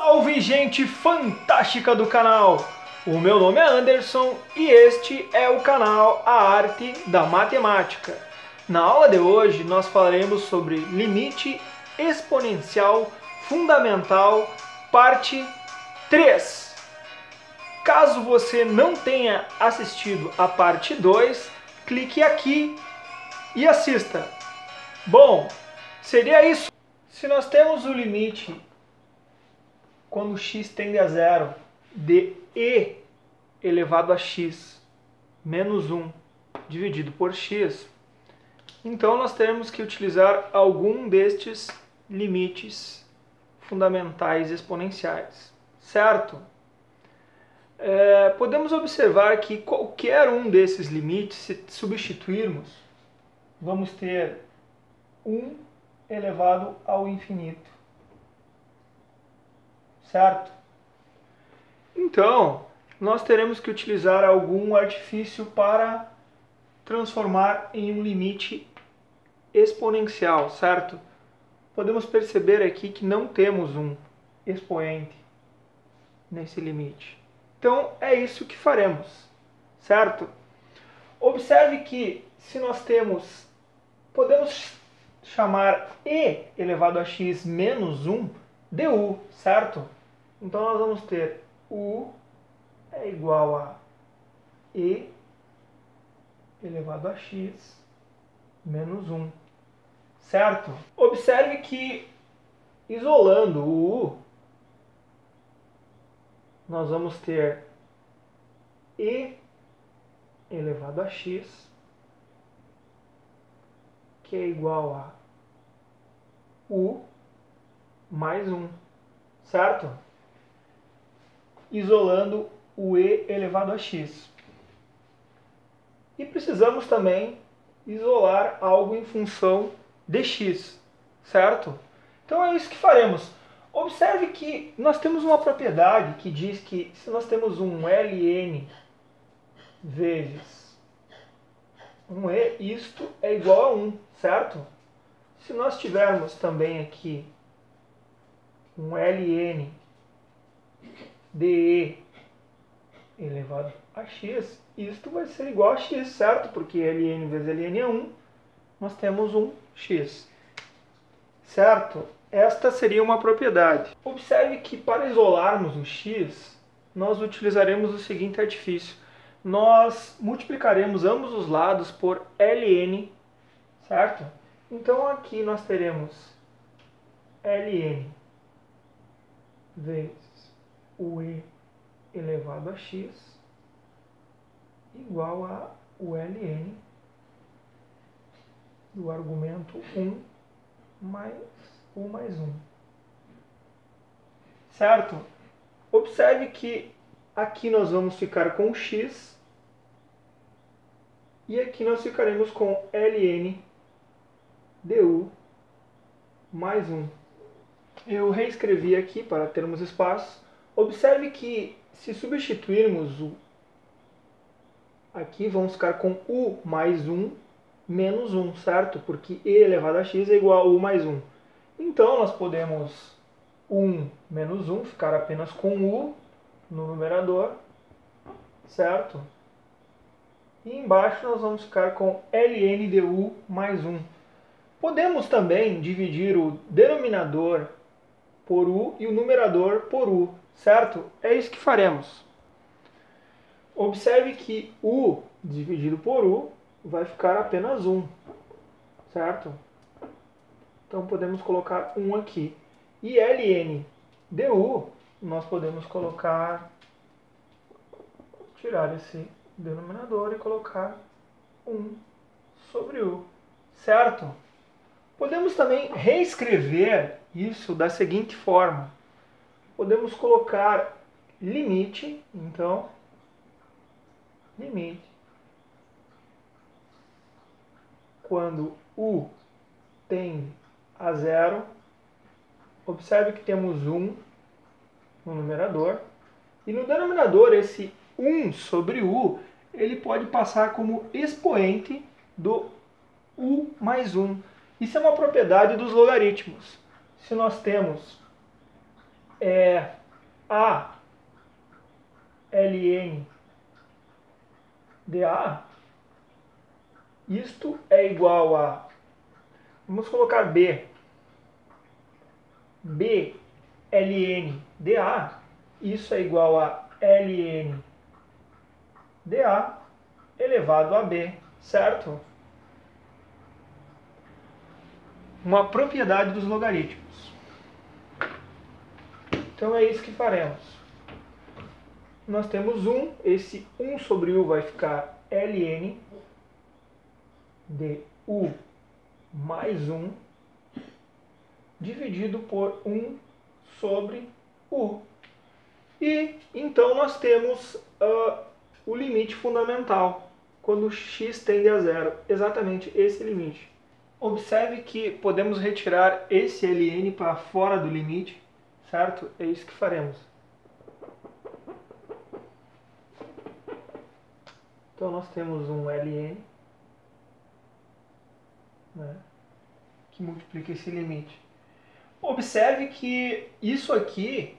Salve, gente fantástica do canal! O meu nome é Anderson e este é o canal A Arte da Matemática. Na aula de hoje nós falaremos sobre limite exponencial fundamental, parte 3. Caso você não tenha assistido a parte 2, clique aqui e assista. Bom, seria isso. Se nós temos o limite quando x tende a zero de e elevado a x menos 1 dividido por x, então nós teremos que utilizar algum destes limites fundamentais exponenciais, certo? Podemos observar que qualquer um desses limites, se substituirmos, vamos ter 1 elevado ao infinito, certo? Então, nós teremos que utilizar algum artifício para transformar em um limite exponencial, certo? Podemos perceber aqui que não temos um expoente nesse limite. Então, é isso que faremos, certo? Observe que se nós temos, podemos chamar e elevado a x menos 1 de u, certo? Então nós vamos ter u é igual a e elevado a x menos 1, certo? Observe que isolando o u, nós vamos ter e elevado a x, que é igual a u mais 1, certo? Isolando o e elevado a x. E precisamos também isolar algo em função de x, certo? Então é isso que faremos. Observe que nós temos uma propriedade que diz que se nós temos um ln vezes um e, isto é igual a 1, certo? Se nós tivermos também aqui um ln de e elevado a x, isto vai ser igual a x, certo? Porque ln vezes ln é 1, nós temos um x, certo? Esta seria uma propriedade. Observe que para isolarmos o x, nós utilizaremos o seguinte artifício. Nós multiplicaremos ambos os lados por ln, certo? Então aqui nós teremos ln vezes o e elevado a x igual a o ln do argumento 1 mais u mais 1. Certo? Observe que aqui nós vamos ficar com x e aqui nós ficaremos com ln du mais 1. Eu reescrevi aqui para termos espaço. Observe que se substituirmos o aqui, vamos ficar com u mais 1 menos 1, certo? Porque e elevado a x é igual a u mais 1. Então, nós podemos 1 menos 1 ficar apenas com u no numerador, certo? E embaixo nós vamos ficar com ln du mais 1. Podemos também dividir o denominador por u e o numerador por u, certo? É isso que faremos. Observe que u dividido por u vai ficar apenas 1, certo? Então podemos colocar 1 aqui. E ln du, nós podemos colocar, tirar esse denominador e colocar 1 sobre u, certo? Podemos também reescrever isso da seguinte forma. Podemos colocar limite, então, limite, quando u tende a zero, observe que temos 1 no numerador, e no denominador esse 1 sobre u, ele pode passar como expoente do u mais 1. Isso é uma propriedade dos logaritmos. Se nós temos é a ln dA, isto é igual a, vamos colocar b ln dA, isso é igual a ln dA elevado a b, certo? Uma propriedade dos logaritmos. Então é isso que faremos. Nós temos 1, esse 1 sobre u vai ficar ln de u mais 1 dividido por 1 sobre u. E então nós temos o limite fundamental, quando x tende a zero, exatamente esse limite. Observe que podemos retirar esse ln para fora do limite, certo? É isso que faremos. Então nós temos um ln, né, que multiplica esse limite. Observe que isso aqui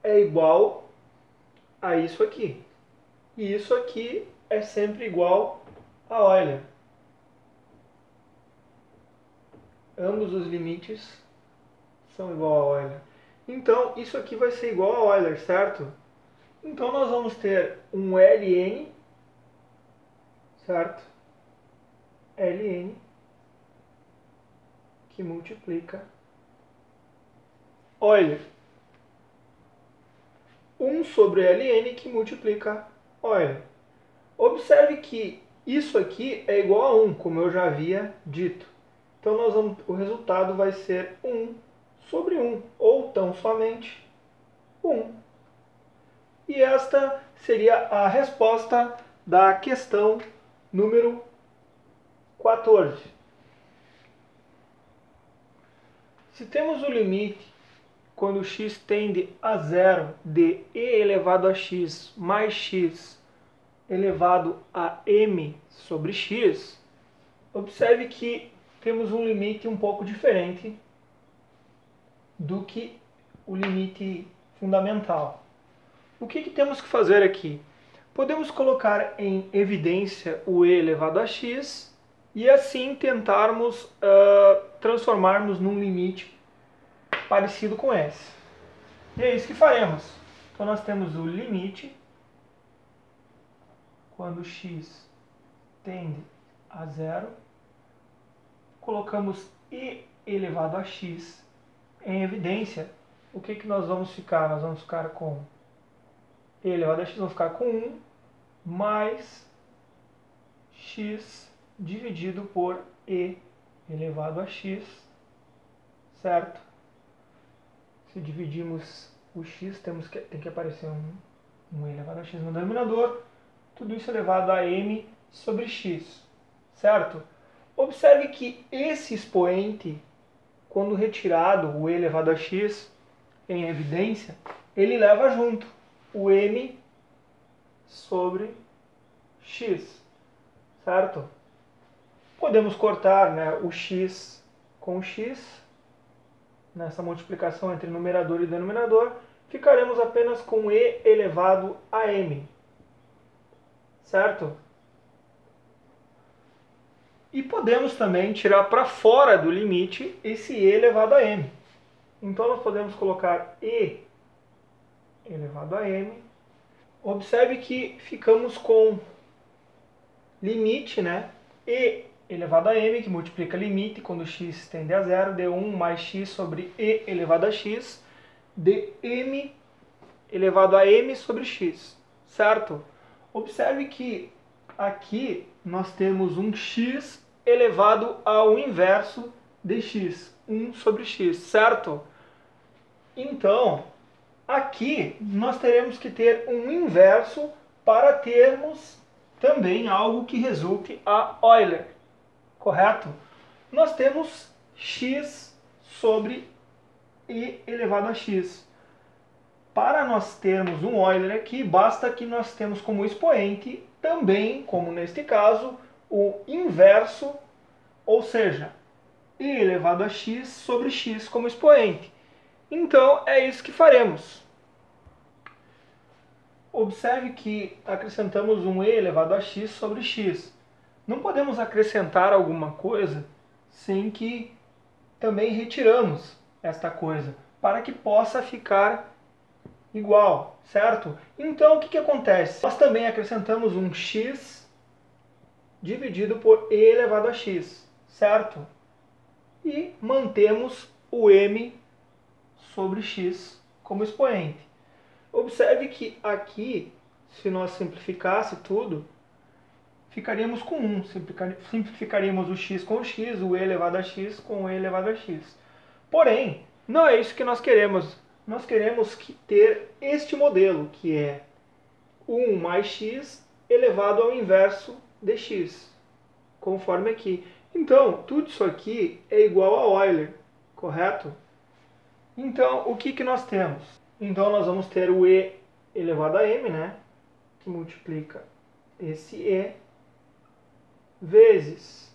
é igual a isso aqui. E isso aqui é sempre igual a Euler. Ambos os limites são igual a Euler. Então, isso aqui vai ser igual a Euler, certo? Então, nós vamos ter um ln, certo? ln que multiplica Euler. 1 sobre ln que multiplica Euler. Observe que isso aqui é igual a 1, como eu já havia dito. Então o resultado vai ser 1 sobre 1, ou tão somente 1. E esta seria a resposta da questão número 14. Se temos o limite quando x tende a zero de e elevado a x mais x elevado a m sobre x, observe que temos um limite um pouco diferente do que o limite fundamental. O que temos que fazer aqui? Podemos colocar em evidência o e elevado a x e assim tentarmos transformarmos num limite parecido com esse. E é isso que faremos. Então nós temos o limite quando x tende a zero. Colocamos e elevado a x em evidência. O que nós vamos ficar? Nós vamos ficar com e elevado a x, vamos ficar com 1 mais x dividido por e elevado a x, certo? Se dividirmos o x, tem que aparecer um e elevado a x no denominador, tudo isso elevado a m sobre x, certo? Observe que esse expoente, quando retirado, o e elevado a x, em evidência, ele leva junto o m sobre x, certo? Podemos cortar, né, o x com o x, nessa multiplicação entre numerador e denominador, ficaremos apenas com e elevado a m, certo? E podemos também tirar para fora do limite esse e elevado a m. Então nós podemos colocar e elevado a m. Observe que ficamos com limite, né? E elevado a m, que multiplica limite quando x tende a zero, de 1 mais x sobre e elevado a x, de m elevado a m sobre x, certo? Observe que aqui nós temos um x elevado ao inverso de x, 1 sobre x, certo? Então, aqui nós teremos que ter um inverso para termos também algo que resulte a Euler, correto? Nós temos x sobre e elevado a x. Para nós termos um Euler aqui, basta que nós temos como expoente também, como neste caso, o inverso, ou seja, e elevado a x sobre x como expoente. Então é isso que faremos. Observe que acrescentamos um e elevado a x sobre x. Não podemos acrescentar alguma coisa sem que também retiramos esta coisa, para que possa ficar igual, certo? Então o que acontece? Nós também acrescentamos um x dividido por e elevado a x, certo? E mantemos o m sobre x como expoente. Observe que aqui, se nós simplificasse tudo, ficaríamos com 1. Simplificaríamos o x com o x, o e elevado a x com o e elevado a x. Porém, não é isso que nós queremos. Nós queremos ter este modelo, que é 1 mais x elevado ao inverso de x, conforme aqui. Então, tudo isso aqui é igual a Euler, correto? Então, o que nós temos? Então, nós vamos ter o e elevado a m, né? Que multiplica esse e, vezes,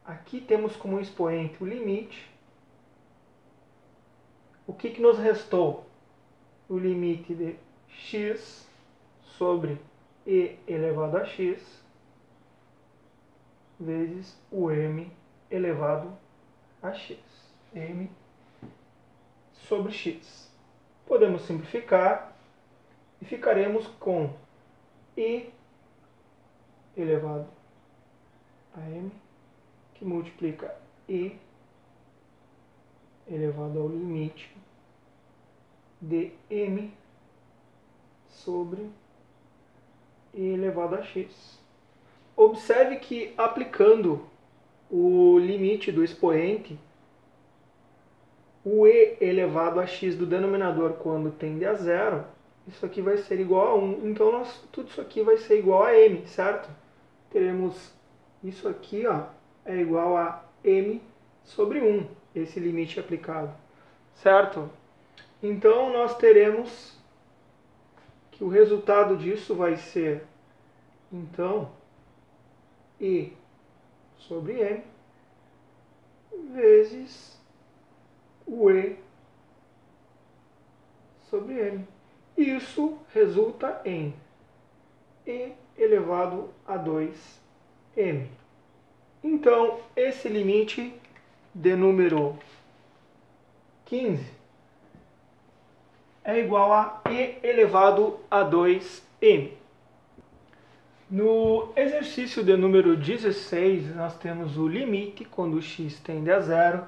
aqui temos como expoente o limite. O que nos restou? O limite de x sobre e elevado a x, vezes o m elevado a x. M sobre x. Podemos simplificar e ficaremos com e elevado a m, que multiplica e elevado ao limite de m sobre e elevado a x. Observe que aplicando o limite do expoente, o e elevado a x do denominador, quando tende a zero, isso aqui vai ser igual a 1. Então, tudo isso aqui vai ser igual a m, certo? Teremos isso aqui, ó, é igual a m sobre 1, esse limite aplicado, certo? Então, nós teremos que o resultado disso vai ser, então, e sobre m vezes o e sobre m. Isso resulta em e elevado a 2m. Então, esse limite de número 15 é igual a e elevado a 2m. No exercício de número 16, nós temos o limite, quando x tende a zero,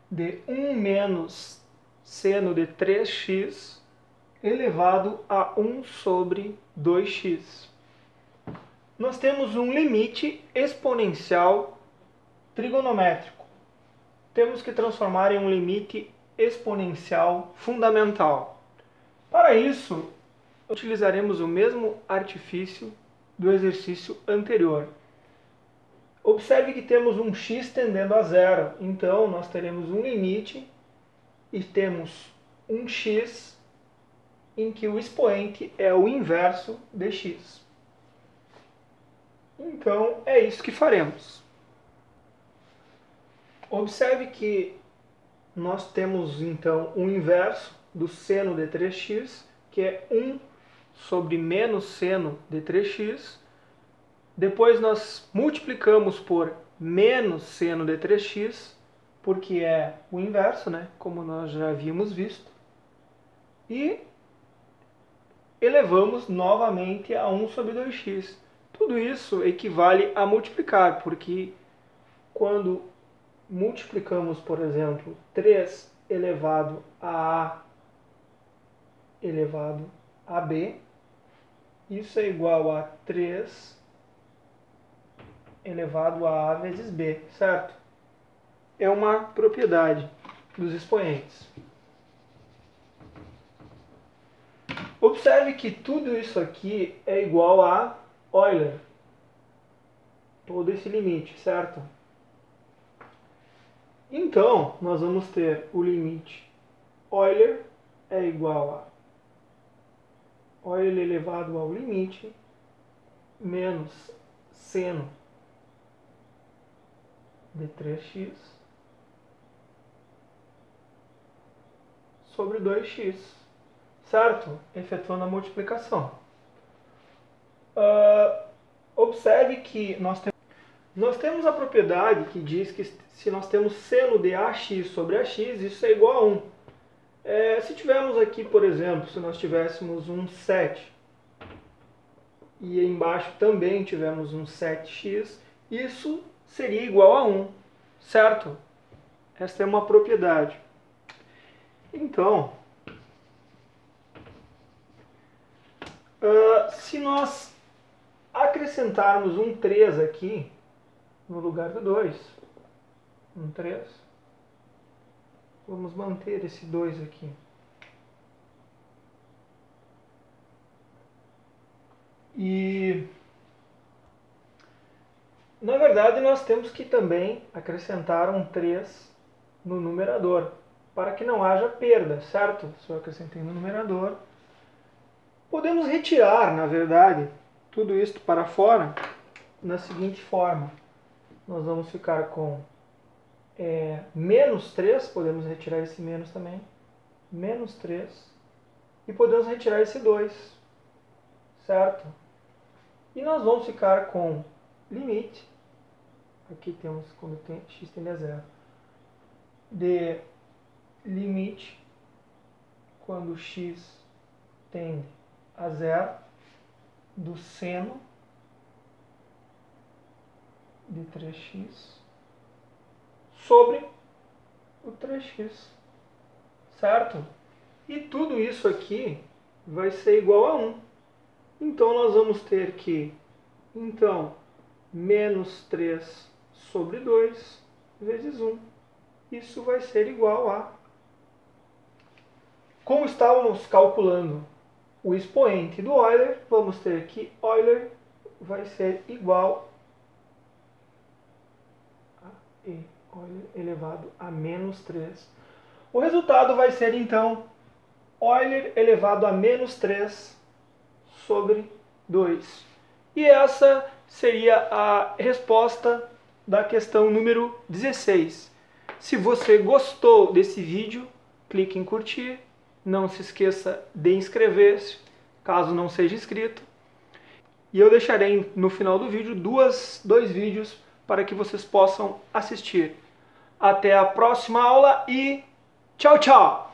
de 1 menos seno de 3x elevado a 1 sobre 2x. Nós temos um limite exponencial trigonométrico. Temos que transformar em um limite exponencial fundamental. Para isso, utilizaremos o mesmo artifício do exercício anterior. Observe que temos um x tendendo a zero, então nós teremos um limite e temos um x em que o expoente é o inverso de x. Então é isso que faremos. Observe que nós temos então o inverso do seno de 3x, que é 1 sobre menos seno de 3x. Depois nós multiplicamos por menos seno de 3x, porque é o inverso, né? Como nós já havíamos visto. E elevamos novamente a 1 sobre 2x. Tudo isso equivale a multiplicar, porque quando multiplicamos, por exemplo, 3 elevado a A elevado a B, isso é igual a 3 elevado a A vezes B, certo? É uma propriedade dos expoentes. Observe que tudo isso aqui é igual a Euler, todo esse limite, certo? Então, nós vamos ter o limite Euler é igual a Euler elevado ao limite menos seno de 3x sobre 2x, certo? Efetuando a multiplicação. Observe que nós temos a propriedade que diz que se nós temos seno de ax sobre ax, isso é igual a 1. Se tivermos aqui, por exemplo, se nós tivéssemos um 7 e aí embaixo também tivemos um 7x, isso seria igual a 1, certo? Esta é uma propriedade. Então, se nós acrescentarmos um 3 aqui, no lugar do 2, um 3, vamos manter esse 2 aqui. E, na verdade, nós temos que também acrescentar um 3 no numerador, para que não haja perda, certo? Se eu acrescentei no numerador, podemos retirar, na verdade, tudo isto para fora, na seguinte forma. Nós vamos ficar com menos 3, podemos retirar esse menos também, menos 3, e podemos retirar esse 2, certo? E nós vamos ficar com limite, aqui temos quando x tende a 0, de limite quando x tende a 0 do seno de 3x sobre o 3x, certo? E tudo isso aqui vai ser igual a 1. Então nós vamos ter que, menos 3 sobre 2 vezes 1. Isso vai ser igual a... Como estávamos calculando o expoente do Euler, vamos ter que Euler vai ser igual a E, Euler elevado a menos 3. O resultado vai ser, então, Euler elevado a menos 3 sobre 2. E essa seria a resposta da questão número 16. Se você gostou desse vídeo, clique em curtir. Não se esqueça de inscrever-se, caso não seja inscrito. E eu deixarei no final do vídeo dois vídeos para que vocês possam assistir. Até a próxima aula e tchau, tchau!